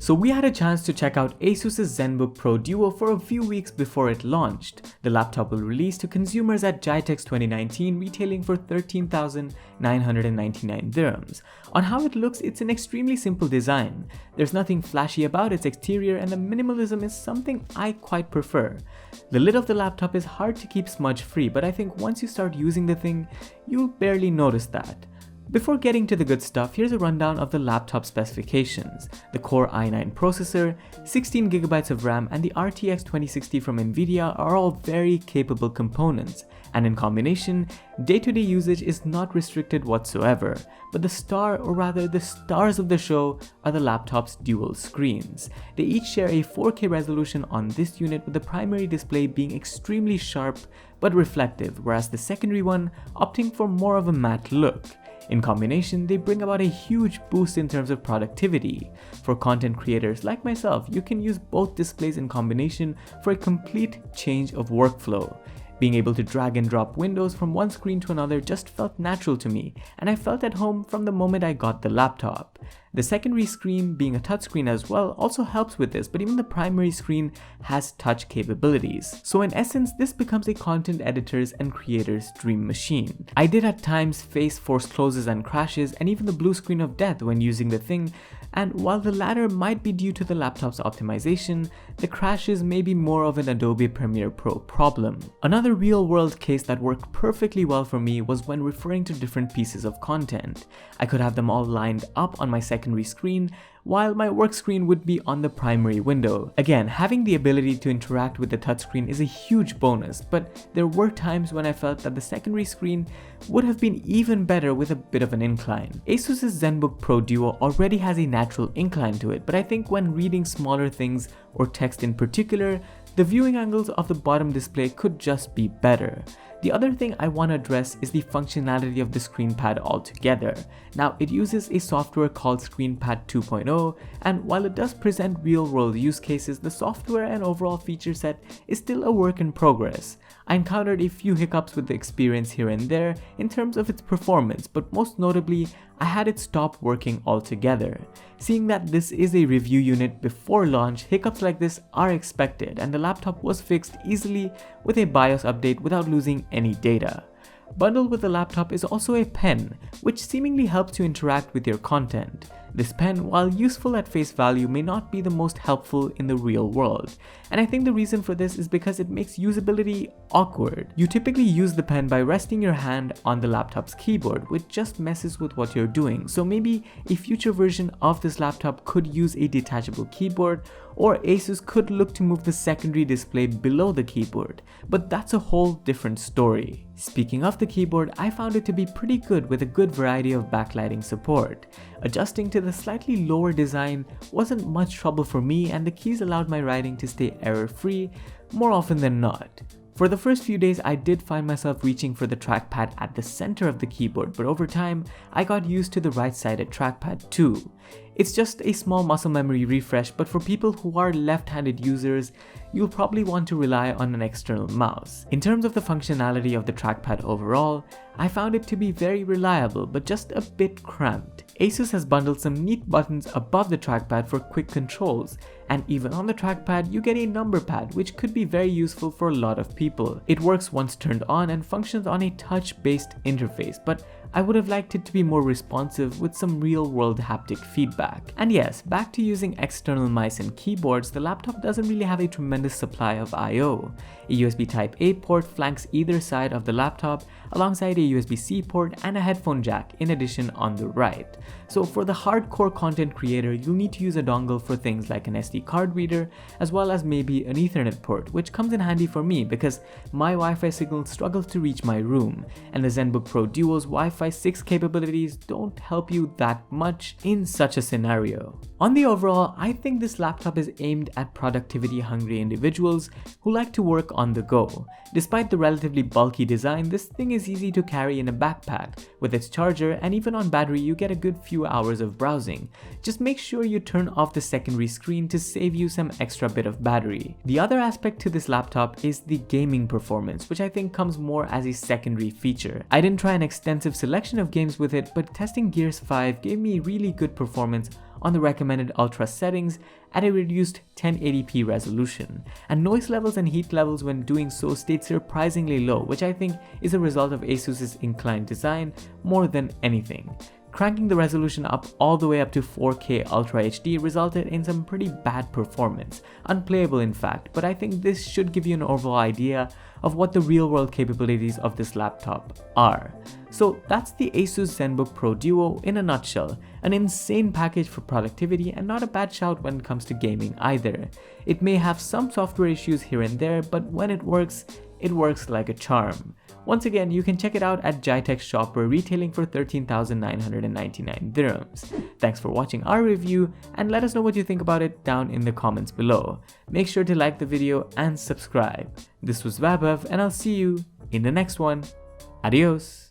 So we had a chance to check out Asus ZenBook Pro Duo for a few weeks before it launched. The laptop will release to consumers at GITEX 2019, retailing for 13,999 dirhams. On how it looks, it's an extremely simple design. There's nothing flashy about its exterior, and the minimalism is something I quite prefer. The lid of the laptop is hard to keep smudge-free, but I think once you start using the thing, you'll barely notice that. Before getting to the good stuff, here's a rundown of the laptop specifications. The Core i9 processor, 16GB of RAM, and the RTX 2060 from Nvidia are all very capable components, and in combination, day-to-day usage is not restricted whatsoever. But the star, or rather the stars of the show, are the laptop's dual screens. They each share a 4K resolution on this unit, with the primary display being extremely sharp but reflective, whereas the secondary one opting for more of a matte look. In combination, they bring about a huge boost in terms of productivity. For content creators like myself, you can use both displays in combination for a complete change of workflow. Being able to drag and drop windows from one screen to another just felt natural to me, and I felt at home from the moment I got the laptop. The secondary screen, being a touchscreen as well, also helps with this, but even the primary screen has touch capabilities. So in essence, this becomes a content editor's and creator's dream machine. I did at times face forced closes and crashes, and even the blue screen of death when using the thing, and while the latter might be due to the laptop's optimization, the crashes may be more of an Adobe Premiere Pro problem. Another real-world case that worked perfectly well for me was when referring to different pieces of content. I could have them all lined up on my secondary screen, while my work screen would be on the primary window. Again, having the ability to interact with the touchscreen is a huge bonus, but there were times when I felt that the secondary screen would have been even better with a bit of an incline. Asus's ZenBook Pro Duo already has a natural incline to it, but I think when reading smaller things or text in particular, the viewing angles of the bottom display could just be better. The other thing I want to address is the functionality of the ScreenPad altogether. Now, it uses a software called ScreenPad 2.0, and while it does present real-world use cases, the software and overall feature set is still a work in progress. I encountered a few hiccups with the experience here and there in terms of its performance, but most notably, I had it stop working altogether. Seeing that this is a review unit before launch, hiccups like this are expected, and the laptop was fixed easily with a BIOS update without losing any data. Bundled with the laptop is also a pen, which seemingly helps you interact with your content. This pen, while useful at face value, may not be the most helpful in the real world, and I think the reason for this is because it makes usability awkward. You typically use the pen by resting your hand on the laptop's keyboard, which just messes with what you're doing, so maybe a future version of this laptop could use a detachable keyboard, or Asus could look to move the secondary display below the keyboard, but that's a whole different story. Speaking of the keyboard, I found it to be pretty good with a good variety of backlighting support. Adjusting to the slightly lower design wasn't much trouble for me, and the keys allowed my writing to stay error-free more often than not. For the first few days, I did find myself reaching for the trackpad at the center of the keyboard, but over time, I got used to the right-sided trackpad too. It's just a small muscle memory refresh, but for people who are left-handed users, you'll probably want to rely on an external mouse. In terms of the functionality of the trackpad overall, I found it to be very reliable, but just a bit cramped. Asus has bundled some neat buttons above the trackpad for quick controls, and even on the trackpad you get a number pad, which could be very useful for a lot of people. It works once turned on and functions on a touch-based interface, but I would have liked it to be more responsive with some real-world haptic feedback. And yes, back to using external mice and keyboards, the laptop doesn't really have a tremendous supply of I/O. A USB Type-A port flanks either side of the laptop, alongside a USB-C port and a headphone jack in addition on the right. So for the hardcore content creator, you'll need to use a dongle for things like an SD card reader, as well as maybe an Ethernet port, which comes in handy for me because my Wi-Fi signal struggles to reach my room, and the ZenBook Pro Duo's Wi-Fi 6 capabilities don't help you that much in such a scenario. On the overall, I think this laptop is aimed at productivity-hungry individuals who like to work on the go. Despite the relatively bulky design, this thing is easy to carry in a backpack. With its charger, and even on battery, you get a good few hours of browsing. Just make sure you turn off the secondary screen to save you some extra bit of battery. The other aspect to this laptop is the gaming performance, which I think comes more as a secondary feature. I didn't try an extensive selection of games with it, but testing Gears 5 gave me really good performance on the recommended ultra settings at a reduced 1080p resolution, and noise levels and heat levels when doing so stayed surprisingly low, which I think is a result of Asus's inclined design more than anything. Cranking the resolution up all the way up to 4K Ultra HD resulted in some pretty bad performance, unplayable in fact, but I think this should give you an overall idea of what the real-world capabilities of this laptop are. So that's the Asus ZenBook Pro Duo in a nutshell, an insane package for productivity and not a bad shout when it comes to gaming either. It may have some software issues here and there, but when it works like a charm. Once again, you can check it out at Jitech Shopper, retailing for 13,999 dirhams. Thanks for watching our review, and let us know what you think about it down in the comments below. Make sure to like the video and subscribe. This was Vaibhav, and I'll see you in the next one. Adios!